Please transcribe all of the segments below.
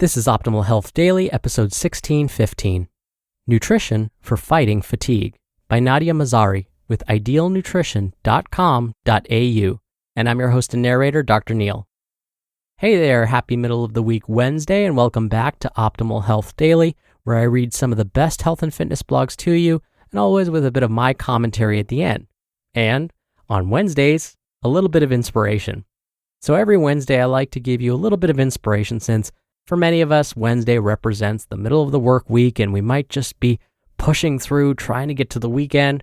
This is Optimal Health Daily, episode 1615, Nutrition for Fighting Fatigue by Nadia Mazari with idealnutrition.com.au, and I'm your host and narrator, Dr. Neil. Hey there, happy middle of the week Wednesday, and welcome back to Optimal Health Daily, where I read some of the best health and fitness blogs to you, and always with a bit of my commentary at the end. And on Wednesdays, a little bit of inspiration. So every Wednesday, I like to give you a little bit of inspiration since for many of us, Wednesday represents the middle of the work week and we might just be pushing through trying to get to the weekend.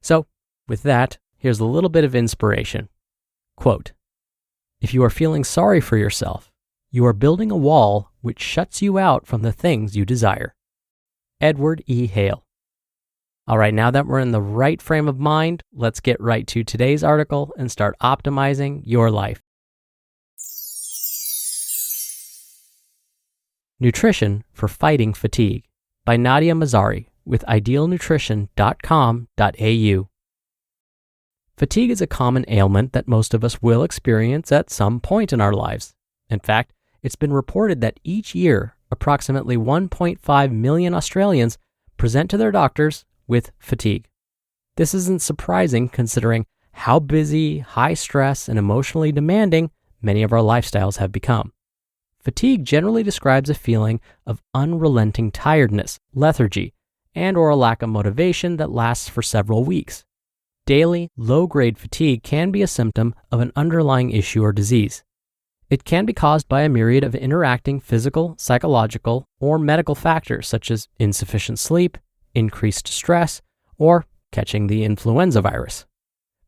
So with that, here's a little bit of inspiration. Quote, "If you are feeling sorry for yourself, you are building a wall which shuts you out from the things you desire." Edward E. Hale. All right, now that we're in the right frame of mind, let's get right to today's article and start optimizing your life. Nutrition for Fighting Fatigue by Nadia Mazari with idealnutrition.com.au. Fatigue is a common ailment that most of us will experience at some point in our lives. In fact, it's been reported that each year, approximately 1.5 million Australians present to their doctors with fatigue. This isn't surprising considering how busy, high stress, and emotionally demanding many of our lifestyles have become. Fatigue generally describes a feeling of unrelenting tiredness, lethargy, and or a lack of motivation that lasts for several weeks. Daily, low-grade fatigue can be a symptom of an underlying issue or disease. It can be caused by a myriad of interacting physical, psychological, or medical factors such as insufficient sleep, increased stress, or catching the influenza virus.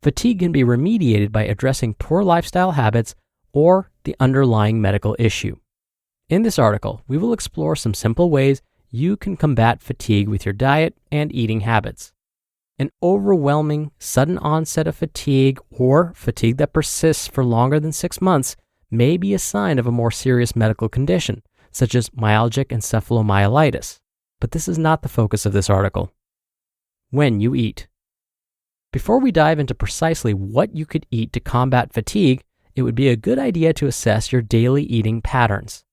Fatigue can be remediated by addressing poor lifestyle habits or the underlying medical issue. In this article, we will explore some simple ways you can combat fatigue with your diet and eating habits. An overwhelming, sudden onset of fatigue or fatigue that persists for longer than 6 months may be a sign of a more serious medical condition, such as myalgic encephalomyelitis. But this is not the focus of this article. When you eat. Before we dive into precisely what you could eat to combat fatigue, it would be a good idea to assess your daily eating patterns.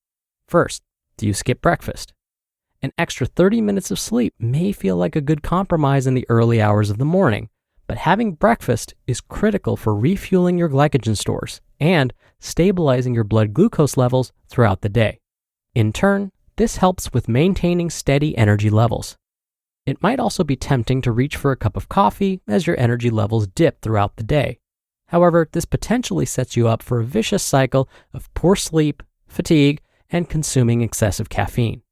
First, do you skip breakfast? An extra 30 minutes of sleep may feel like a good compromise in the early hours of the morning, but having breakfast is critical for refueling your glycogen stores and stabilizing your blood glucose levels throughout the day. In turn, this helps with maintaining steady energy levels. It might also be tempting to reach for a cup of coffee as your energy levels dip throughout the day. However, this potentially sets you up for a vicious cycle of poor sleep, fatigue, and consuming excessive caffeine.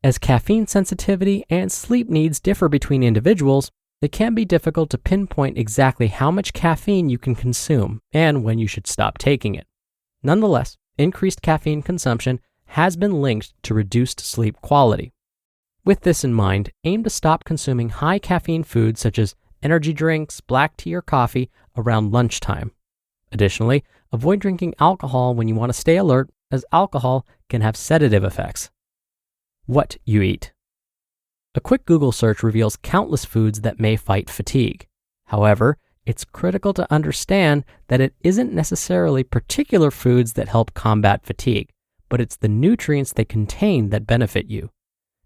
As caffeine sensitivity and sleep needs differ between individuals, it can be difficult to pinpoint exactly how much caffeine you can consume and when you should stop taking it. Nonetheless, increased caffeine consumption has been linked to reduced sleep quality. With this in mind, aim to stop consuming high caffeine foods such as energy drinks, black tea, or coffee around lunchtime. Additionally, avoid drinking alcohol when you want to stay alert, as alcohol can have sedative effects. What you eat. A quick Google search reveals countless foods that may fight fatigue. However, it's critical to understand that it isn't necessarily particular foods that help combat fatigue, but it's the nutrients they contain that benefit you.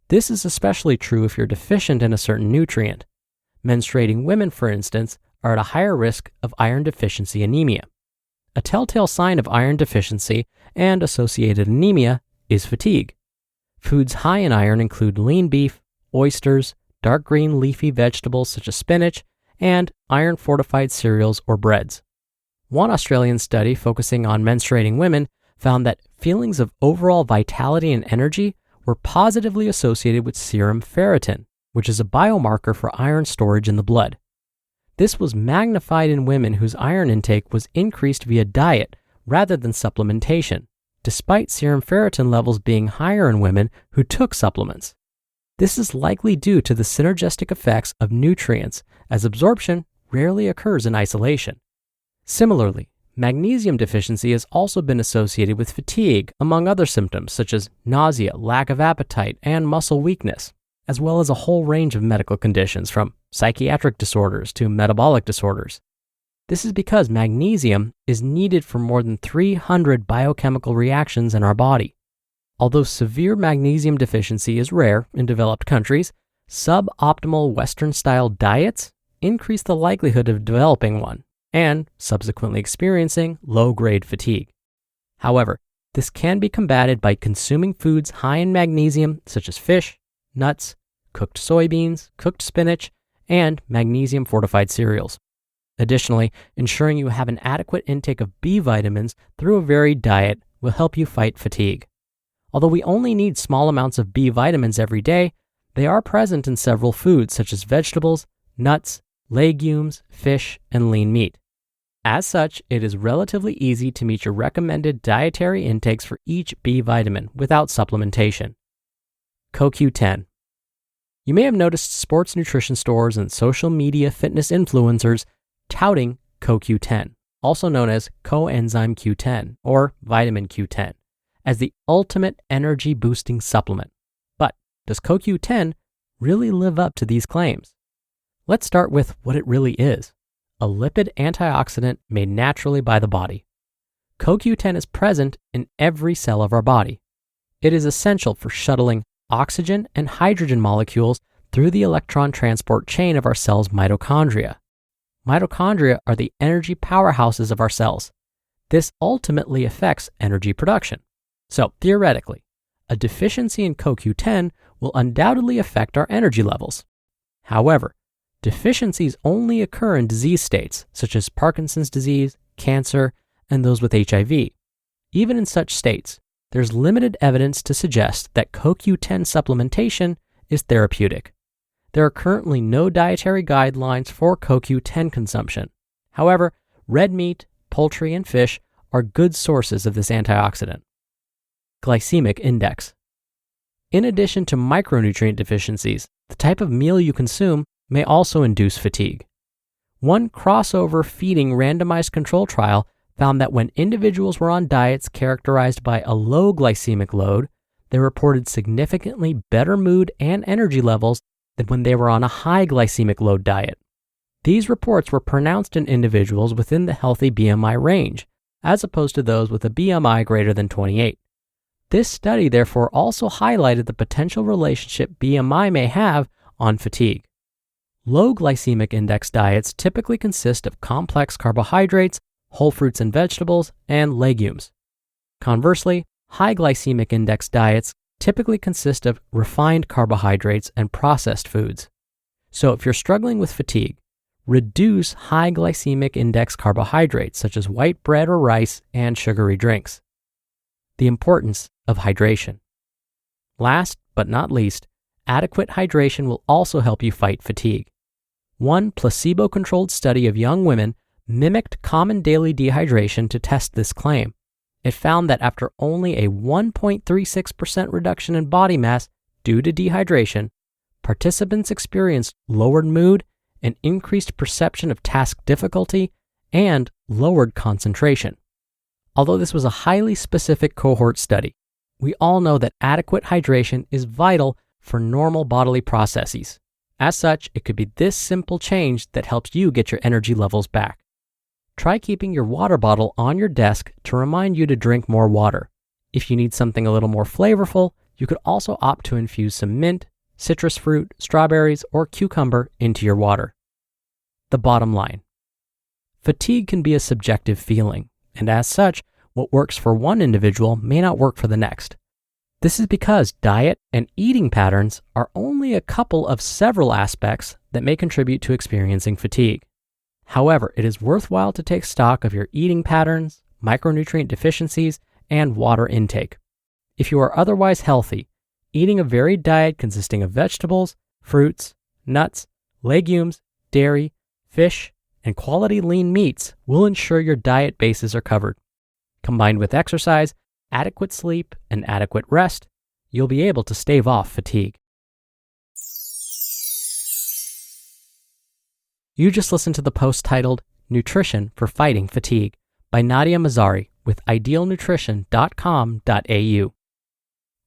This is especially true if you're deficient in a certain nutrient. Menstruating women, for instance, are at a higher risk of iron deficiency anemia. A telltale sign of iron deficiency and associated anemia is fatigue. Foods high in iron include lean beef, oysters, dark green leafy vegetables such as spinach, and iron-fortified cereals or breads. One Australian study focusing on menstruating women found that feelings of overall vitality and energy were positively associated with serum ferritin, which is a biomarker for iron storage in the blood. This was magnified in women whose iron intake was increased via diet rather than supplementation, despite serum ferritin levels being higher in women who took supplements. This is likely due to the synergistic effects of nutrients, as absorption rarely occurs in isolation. Similarly, magnesium deficiency has also been associated with fatigue, among other symptoms such as nausea, lack of appetite, and muscle weakness, as well as a whole range of medical conditions from psychiatric disorders to metabolic disorders. This is because magnesium is needed for more than 300 biochemical reactions in our body. Although severe magnesium deficiency is rare in developed countries, suboptimal Western-style diets increase the likelihood of developing one and subsequently experiencing low-grade fatigue. However, this can be combated by consuming foods high in magnesium such as fish, nuts, cooked soybeans, cooked spinach, and magnesium-fortified cereals. Additionally, ensuring you have an adequate intake of B vitamins through a varied diet will help you fight fatigue. Although we only need small amounts of B vitamins every day, they are present in several foods such as vegetables, nuts, legumes, fish, and lean meat. As such, it is relatively easy to meet your recommended dietary intakes for each B vitamin without supplementation. CoQ10. You may have noticed sports nutrition stores and social media fitness influencers touting CoQ10, also known as coenzyme Q10 or vitamin Q10, as the ultimate energy boosting supplement. But does CoQ10 really live up to these claims? Let's start with what it really is: a lipid antioxidant made naturally by the body. CoQ10 is present in every cell of our body. It is essential for shuttling oxygen and hydrogen molecules through the electron transport chain of our cell's mitochondria. Mitochondria are the energy powerhouses of our cells. This ultimately affects energy production. So, theoretically, a deficiency in CoQ10 will undoubtedly affect our energy levels. However, deficiencies only occur in disease states such as Parkinson's disease, cancer, and those with HIV. Even in such states, there's limited evidence to suggest that CoQ10 supplementation is therapeutic. There are currently no dietary guidelines for CoQ10 consumption. However, red meat, poultry, and fish are good sources of this antioxidant. Glycemic Index. In addition to micronutrient deficiencies, the type of meal you consume may also induce fatigue. One crossover feeding randomized control trial found that when individuals were on diets characterized by a low glycemic load, they reported significantly better mood and energy levels than when they were on a high glycemic load diet. These reports were pronounced in individuals within the healthy BMI range, as opposed to those with a BMI greater than 28. This study therefore also highlighted the potential relationship BMI may have on fatigue. Low glycemic index diets typically consist of complex carbohydrates, whole fruits and vegetables, and legumes. Conversely, high glycemic index diets typically consist of refined carbohydrates and processed foods. So if you're struggling with fatigue, reduce high glycemic index carbohydrates such as white bread or rice and sugary drinks. The importance of hydration. Last but not least, adequate hydration will also help you fight fatigue. One placebo-controlled study of young women mimicked common daily dehydration to test this claim. It found that after only a 1.36% reduction in body mass due to dehydration, participants experienced lowered mood, an increased perception of task difficulty, and lowered concentration. Although this was a highly specific cohort study, we all know that adequate hydration is vital for normal bodily processes. As such, it could be this simple change that helps you get your energy levels back. Try keeping your water bottle on your desk to remind you to drink more water. If you need something a little more flavorful, you could also opt to infuse some mint, citrus fruit, strawberries, or cucumber into your water. The bottom line. Fatigue can be a subjective feeling, and as such, what works for one individual may not work for the next. This is because diet and eating patterns are only a couple of several aspects that may contribute to experiencing fatigue. However, it is worthwhile to take stock of your eating patterns, micronutrient deficiencies, and water intake. If you are otherwise healthy, eating a varied diet consisting of vegetables, fruits, nuts, legumes, dairy, fish, and quality lean meats will ensure your diet bases are covered. Combined with exercise, adequate sleep, and adequate rest, you'll be able to stave off fatigue. You just listened to the post titled Nutrition for Fighting Fatigue by Nadia Mazari with idealnutrition.com.au.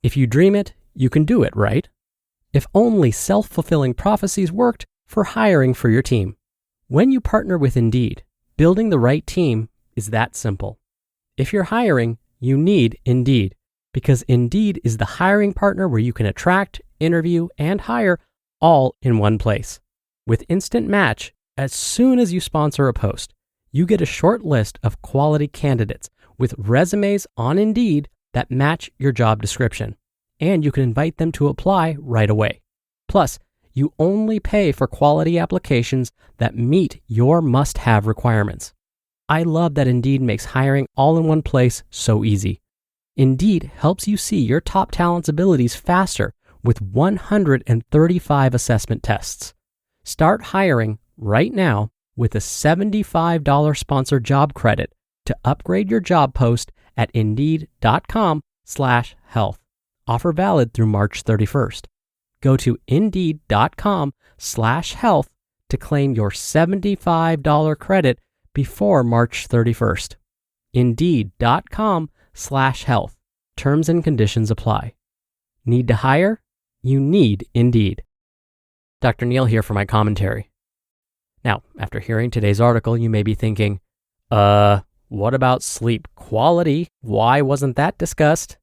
If you dream it, you can do it, right? If only self-fulfilling prophecies worked for hiring for your team. When you partner with Indeed, building the right team is that simple. If you're hiring, you need Indeed, because Indeed is the hiring partner where you can attract, interview, and hire all in one place. With Instant Match, as soon as you sponsor a post, you get a short list of quality candidates with resumes on Indeed that match your job description, and you can invite them to apply right away. Plus, you only pay for quality applications that meet your must-have requirements. I love that Indeed makes hiring all in one place so easy. Indeed helps you see your top talent's abilities faster with 135 assessment tests. Start hiring right now with a $75 sponsored job credit to upgrade your job post at Indeed.com/health. Offer valid through March 31st. Go to Indeed.com/health to claim your $75 credit before March 31st. Indeed.com/health. Terms and conditions apply. Need to hire? You need Indeed. Dr. Neal here for my commentary. Now, after hearing today's article, you may be thinking, what about sleep quality? Why wasn't that discussed?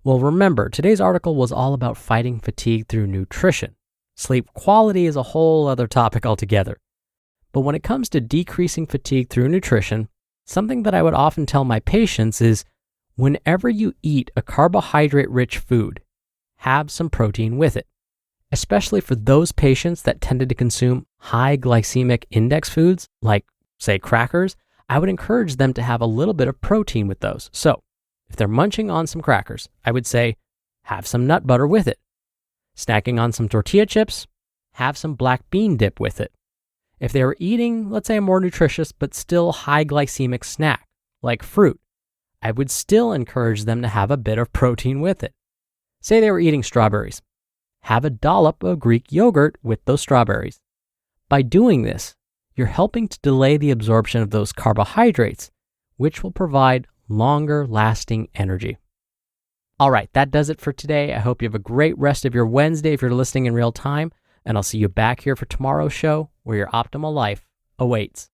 Well, remember, today's article was all about fighting fatigue through nutrition. Sleep quality is a whole other topic altogether. But when it comes to decreasing fatigue through nutrition, something that I would often tell my patients is, whenever you eat a carbohydrate-rich food, have some protein with it. Especially for those patients that tended to consume high glycemic index foods, like, say, crackers, I would encourage them to have a little bit of protein with those. So, if they're munching on some crackers, I would say, have some nut butter with it. Snacking on some tortilla chips, have some black bean dip with it. If they were eating, let's say, a more nutritious but still high glycemic snack, like fruit, I would still encourage them to have a bit of protein with it. Say they were eating strawberries. Have a dollop of Greek yogurt with those strawberries. By doing this, you're helping to delay the absorption of those carbohydrates, which will provide longer lasting energy. All right, that does it for today. I hope you have a great rest of your Wednesday if you're listening in real time, and I'll see you back here for tomorrow's show where your optimal life awaits.